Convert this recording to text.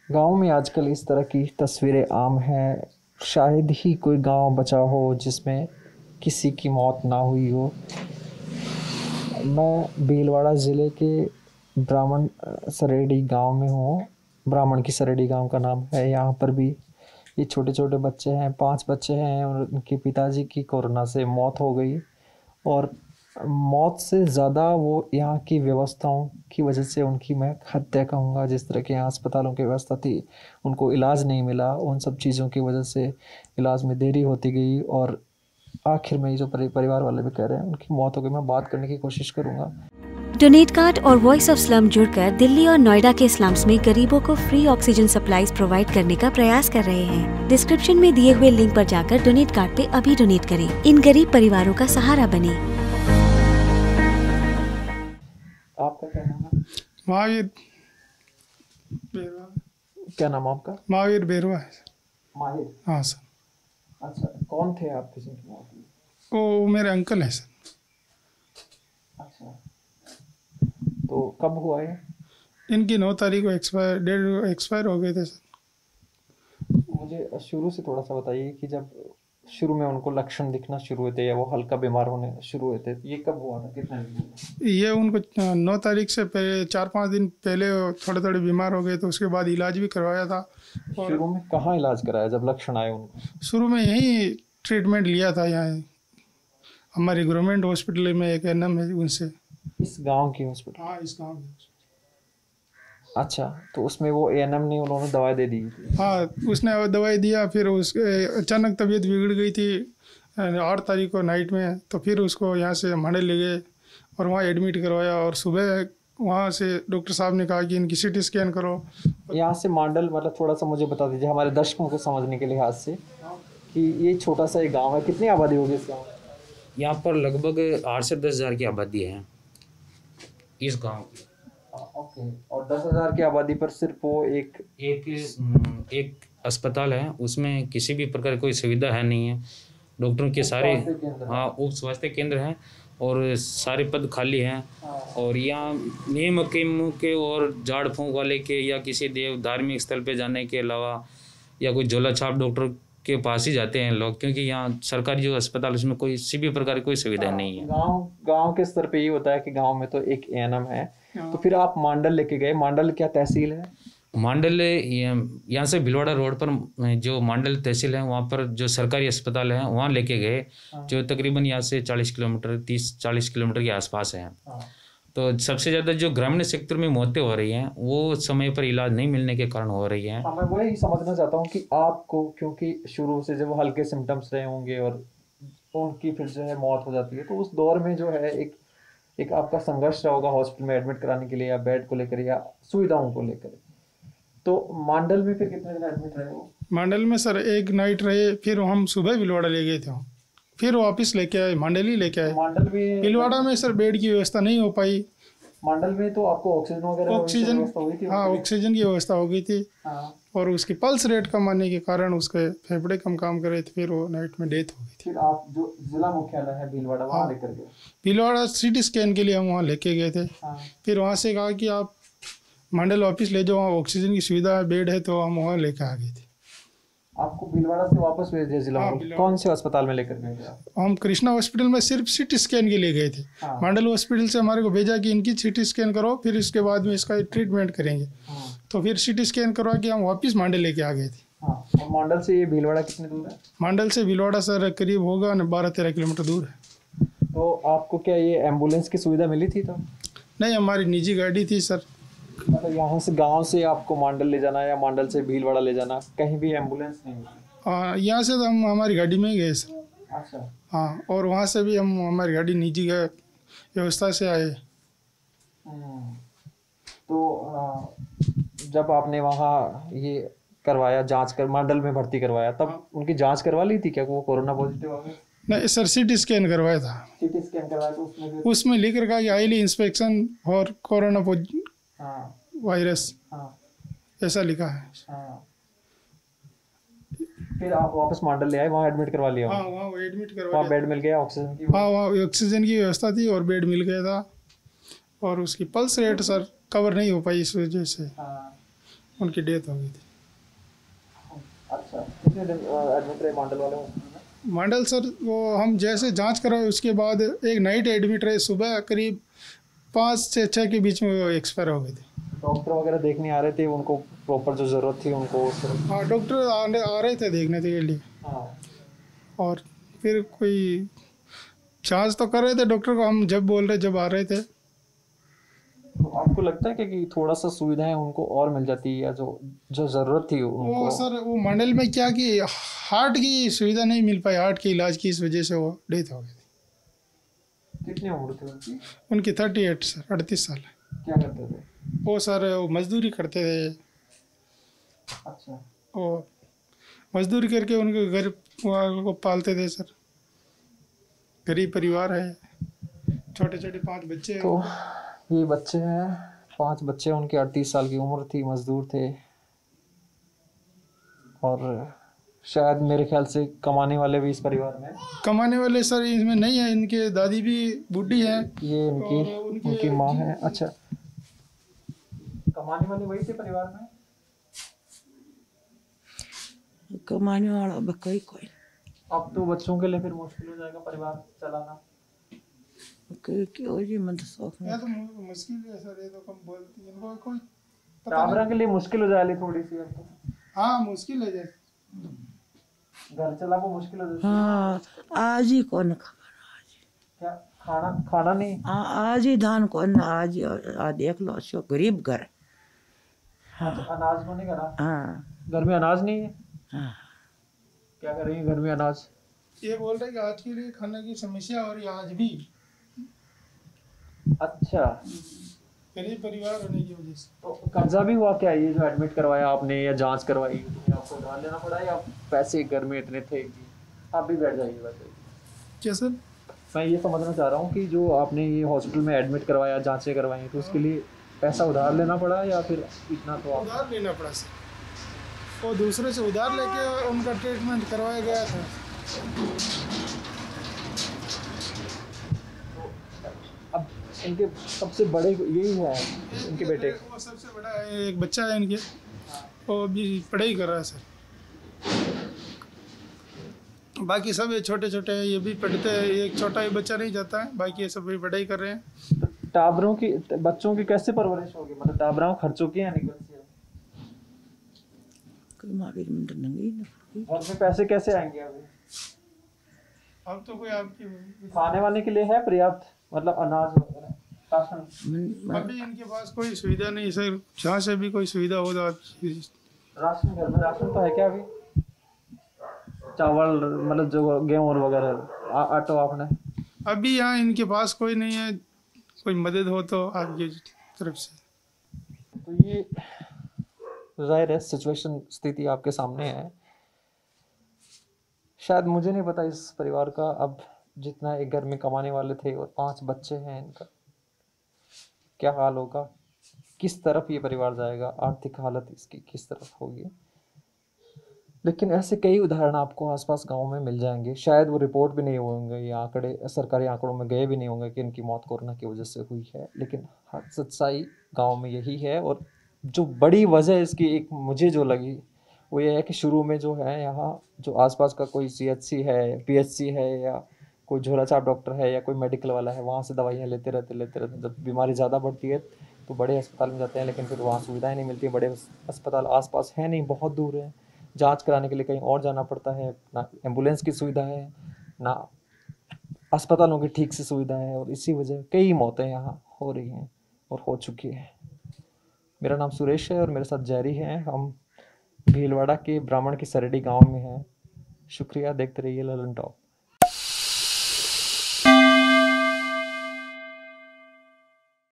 गांव में आजकल इस तरह की तस्वीरें आम हैं। शायद ही कोई गांव बचा हो जिसमें किसी की मौत ना हुई हो। मैं भीलवाड़ा ज़िले के ब्राह्मण सरेडी गांव में हूँ। ब्राह्मण की सरेडी गांव का नाम है। यहाँ पर भी ये छोटे छोटे बच्चे हैं, 5 बच्चे हैं और उनके पिताजी की कोरोना से मौत हो गई। और मौत से ज़्यादा वो यहाँ की व्यवस्थाओं की वजह से उनकी मैं हत्या कहूँगा। जिस तरह के यहाँ अस्पतालों की व्यवस्था थी, उनको इलाज नहीं मिला, उन सब चीज़ों की वजह से इलाज में देरी होती गई और आखिर में ये जो परिवार वाले भी कह रहे हैं उनकी मौत हो गई। मैं बात करने की कोशिश करूँगा। डोनेट कार्ड और वॉइस ऑफ स्लम जुड़कर दिल्ली और नोएडा के स्लम्स में गरीबों को फ्री ऑक्सीजन सप्लाईज प्रोवाइड करने का प्रयास कर रहे हैं। डिस्क्रिप्शन में दिए हुए लिंक पर जाकर डोनेट कार्ड पे अभी डोनेट करें। इन गरीब परिवारों का सहारा बने। आपका क्या नाम है? महावीर बेरवा। क्या नाम है आपका? महावीर बेरवा है। माहिर। हाँ सर। अच्छा, कौन थे आप किसी मौत हुई? वो मेरे अंकल है सर। अच्छा, तो कब हुआ ये? इनकी 9 तारीख को एक्सपायर हो गए थे सर। मुझे शुरू से थोड़ा सा बताइए कि जब शुरू में उनको लक्षण दिखना शुरू हुए थे या वो हल्का बीमार होने शुरू हुए थे, ये कब हुआ था, कितने दिन हुए? ये उनको 9 तारीख से पहले 4-5 दिन पहले थोड़े थोड़े बीमार हो गए तो उसके बाद इलाज भी करवाया था। और शुरू में कहाँ इलाज कराया जब लक्षण आए उनको? शुरू में यहीं ट्रीटमेंट लिया था, यहाँ हमारी गवर्नमेंट हॉस्पिटल में एक एनएम है उनसे। इस गांव की हॉस्पिटल? हाँ, इस गाँव में। अच्छा, तो उसमें वो एएनएम ने उन्होंने दवाई दे दी थी? हाँ, उसने वो दवाई दिया। फिर उसके अचानक तबीयत बिगड़ गई थी 8 तारीख को नाइट में। तो फिर उसको यहाँ से मांडल ले गए और वहाँ एडमिट करवाया। और सुबह वहाँ से डॉक्टर साहब ने कहा कि इनकी सीटी स्कैन करो। यहाँ से मांडल मतलब थोड़ा सा मुझे बता दीजिए हमारे दर्शकों को समझने के लिहाज से कि ये छोटा सा एक गाँव है। कितनी आबादी होगी इस गाँव में? यहाँ पर लगभग 8 से 10 हज़ार की आबादी है इस गांव की। ओके, और 10,000 की आबादी पर सिर्फ वो एक अस्पताल है, उसमें किसी भी प्रकार की कोई सुविधा है नहीं है। डॉक्टरों के सारे उप स्वास्थ्य केंद्र हैं और सारे पद खाली हैं। और यहाँ नियम के और झाड़ फूँक वाले के या किसी धार्मिक स्थल पे जाने के अलावा या कोई झोला छाप डॉक्टर के पास ही जाते हैं लोग, क्योंकि यहाँ सरकारी जो अस्पताल उसमें कोई किसी भी प्रकार की कोई सुविधा नहीं है। गांव के स्तर पे ये होता है कि गांव में तो एक एएनएम है। तो फिर आप मांडल लेके गए। मांडल क्या तहसील है? मांडल यहाँ से भीलवाड़ा रोड पर जो मांडल तहसील है वहाँ पर जो सरकारी अस्पताल है वहाँ लेके गए, जो तकरीबन यहाँ से 40 किलोमीटर 30-40 किलोमीटर के आसपास है। तो सबसे ज़्यादा जो ग्रामीण सेक्टर में मौतें हो रही हैं वो समय पर इलाज नहीं मिलने के कारण हो रही हैं। मैं वही समझना चाहता हूँ कि आपको, क्योंकि शुरू से जब हल्के सिम्टम्स रहे होंगे और उनकी फिर जो है मौत हो जाती है, तो उस दौर में जो है एक आपका संघर्ष रहा होगा हॉस्पिटल में एडमिट कराने के लिए या बेड को लेकर या सुविधाओं को लेकर। तो मांडल में फिर कितने दिन एडमिट रहे हो? मांडल में सर एक नाइट रहे, फिर हम सुबह भीलवाड़ा ले गए थे। फिर वापस लेके आए, मांडल ही लेके आए। मांडल में भीलवाड़ा में सर बेड की व्यवस्था नहीं हो पाई। मांडल में तो आपको ऑक्सीजन वगैरह हुई थी? हाँ, ऑक्सीजन की व्यवस्था हो गई थी। और उसकी पल्स रेट कम आने के कारण उसके फेफड़े कम काम कर रहे थे। फिर वो नाइट में डेथ हो गई थी। फिर आप जो जिला मुख्यालय है भीलवाड़ा वहाँ लेकर गए? भीलवाड़ा सिटी स्कैन के लिए हम वहाँ लेके गए थे। फिर वहाँ से कहा कि आप मांडल वापस ले जाओ, वहाँ ऑक्सीजन की सुविधा है, बेड है, तो हम वहाँ लेकर आ गए थे। आपको भीलवाड़ा से वापस भेज दिया जिला? कौन से अस्पताल में लेकर गए? हम कृष्णा हॉस्पिटल में सिर्फ सिटी स्कैन के लिए गए थे। मांडल हॉस्पिटल से हमारे को भेजा कि इनकी सिटी स्कैन करो, फिर इसके बाद में इसका ट्रीटमेंट करेंगे। तो फिर सिटी स्कैन करवा के हम वापस मांडल लेके आ गए थे। और मांडल से ये भीलवाड़ा कितने दूर है? मांडल से भीलवाड़ा सर करीब होगा 12-13 किलोमीटर दूर है। तो आपको क्या ये एम्बुलेंस की सुविधा मिली थी? तो नहीं, हमारी निजी गाड़ी थी सर। मतलब यहाँ से गांव से आपको मांडल ले जाना या मांडल से भीलवाड़ा ले जाना, कहीं भी एम्बुलेंस नहीं मिली? यहाँ से तो हम हमारी गाड़ी में ही गए सर। अच्छा। हाँ, और वहाँ से भी हम हमारी गाड़ी निजी व्यवस्था से आए। तो जब आपने वहाँ ये करवाया, जांच कर मांडल में भर्ती करवाया, तब उनकी जांच करवा ली थी क्या वो कोरोना पॉजिटिव हो गए? नहीं सर, सिटी स्कैन करवाया था। सिटी स्कैन करवाया तो उसमें लिख रखा कि हाईली इंस्पेक्शन और कोरोना वायरस, ऐसा लिखा है। फिर आप वापस मांडल ले आए, वहाँ एडमिट करवा लिया? हाँ, वहाँ एडमिट करवा वहाँ बेड मिल गया, ऑक्सीजन की? हाँ, वहाँ ऑक्सीजन की व्यवस्था थी और बेड मिल गया था। और उसकी पल्स रेट सर कवर नहीं हो पाई इस वजह से। उनकी डेथ हो गई थी। अच्छा, कितने दिन एडमिट रहे मांडल वाले हॉस्पिटल में? मांडल सर वो हम जैसे जांच कराए उसके बाद एक नाइट एडमिट रहे, सुबह करीब 5 से 6 के बीच में वो एक्सपायर हो गए थे। डॉक्टर वगैरह देखने आ रहे थे, उनको प्रॉपर जो ज़रूरत थी उनको हाँ, डॉक्टर आ रहे थे देखने के लिए। हाँ। और फिर कोई जांच तो कर रहे थे डॉक्टर को, हम जब बोल रहे जब आ रहे थे। तो आपको लगता है कि थोड़ा सा सुविधाएं उनको और मिल जाती है, या जो जो ज़रूरत थी उनको? वो सर वो मंडल में क्या कि हार्ट की सुविधा नहीं मिल पाई, हार्ट के इलाज की, इस वजह से वो डेथ हो गई थी। कितनी उम्र थी उनकी? उनकी 38 सर, 38 साल। क्या करते थे? वो सर वो मजदूरी करते थे। अच्छा। वो मजदूरी करके उनके घर को पालते थे सर। गरीब परिवार है, छोटे छोटे 5 बच्चे हैं। तो ये बच्चे हैं, 5 बच्चे, उनकी 38 साल की उम्र थी, मजदूर थे, और शायद मेरे ख्याल से कमाने वाले भी इस परिवार में। कमाने वाले सर इसमें नहीं है, इनके दादी भी बूढ़ी है। ये इनकी और उनकी माँ है। अच्छा, कमाने वाले वही थे परिवार में? कमाने वाला बकई कोई अब तो बच्चों के लिए फिर मुश्किल हो जाएगा परिवार चलाना। क्यों जी, मैं तो शौक या तो मुश्किल है सर, ये तो कम बोलती है, इनको कोई पता टाबरा के लिए मुश्किल हो जाएगी थोड़ी सी। अब तो हाँ मुश्किल है जैसे घर चला वो मुश्किल हो जाएगी। हाँ, आज ही कौन खबर, क्या खाना खाना नहीं? आज ही धान कौन, आज देख लो सो गरीब घर। हाँ, तो अनाज को नहीं करा? हाँ घर में अनाज नहीं है? हाँ, क्या करेंगे घर में अनाज? ये बोल रहे कि आज के लिए खाने की समस्या हो रही है आज भी, अच्छा। गरीब परिवार होने की वजह से। तो कर्जा भी हुआ क्या, ये जो एडमिट करवाया आपने या जांच करवाई, तो आपको उधार लेना पड़ा या पैसे घर में इतने थे कि आप भी बैठ जाइए? वैसे क्या सर? मैं ये समझना चाह रहा हूँ कि जो आपने ये हॉस्पिटल में एडमिट करवाया, जांचें करवाई, तो उसके लिए पैसा उधार लेना पड़ा या फिर इतना? तो आप उधार लेना पड़ा सर, वो दूसरे से उधार लेके उनका ट्रीटमेंट करवाया गया था। अब इनके सबसे बड़े यही है, इनके बेटे? वो सबसे बड़ा है, एक बच्चा है इनके, वो अभी पढ़ाई कर रहा है सर। बाकी सब ये छोटे छोटे हैं, ये भी पढ़ते हैं, एक छोटा ही बच्चा नहीं जाता है, बाकी ये सब भी पढ़ाई कर रहे हैं। टाबरों की बच्चों की कैसे परवरिश होगी, मतलब टाबरों खर्चों की या निकल से? कोई मारे मंदिर नंगी घर में पैसे कैसे आएंगे अभी? अब तो कोई आपकी खाने वाने के लिए है पर्याप्त, मतलब अनाज वगैरह, राशन? अभी इनके पास कोई सुविधा नहीं सर, जहाँ से भी कोई सुविधा हो तो राशन घर में राशन तो है क्या अभी? चावल, मतलब जो गेहूँ वगैरह, आटो आपने? अभी यहाँ इनके पास कोई नहीं है, कोई मदद हो तो आपकी तरफ से। तो ये जाहिर है सिचुएशन, स्थिति आपके सामने है। शायद मुझे नहीं पता इस परिवार का, अब जितना एक घर में कमाने वाले थे और 5 बच्चे हैं, इनका क्या हाल होगा, किस तरफ ये परिवार जाएगा, आर्थिक हालत इसकी किस तरफ होगी। लेकिन ऐसे कई उदाहरण आपको आसपास गांव में मिल जाएंगे। शायद वो रिपोर्ट भी नहीं होंगे, ये आंकड़े सरकारी आंकड़ों में गए भी नहीं होंगे कि इनकी मौत कोरोना की वजह से हुई है, लेकिन सच्चाई गांव में यही है। और जो बड़ी वजह इसकी एक मुझे जो लगी वो ये है कि शुरू में जो है यहाँ जो आसपास का कोई CHC है, PHC है, या कोई झोला छाप डॉक्टर है या कोई मेडिकल वाला है, वहाँ से दवाइयाँ लेते रहते। जब बीमारी ज़्यादा बढ़ती है तो बड़े अस्पताल में जाते हैं, लेकिन फिर वहाँ सुविधाएँ नहीं मिलती। बड़े अस्पताल आसपास है नहीं, बहुत दूर है, जांच कराने के लिए कहीं और जाना पड़ता है, ना एम्बुलेंस की सुविधा है, ना अस्पतालों की ठीक से सुविधा है, और इसी वजह कई मौतें यहाँ हो रही हैं और हो चुकी हैं। मेरा नाम सुरेश है और मेरे साथ जैरी हैं। हम भीलवाड़ा के ब्राह्मण की सरडी गांव में हैं। शुक्रिया, देखते रहिए ललन टॉप।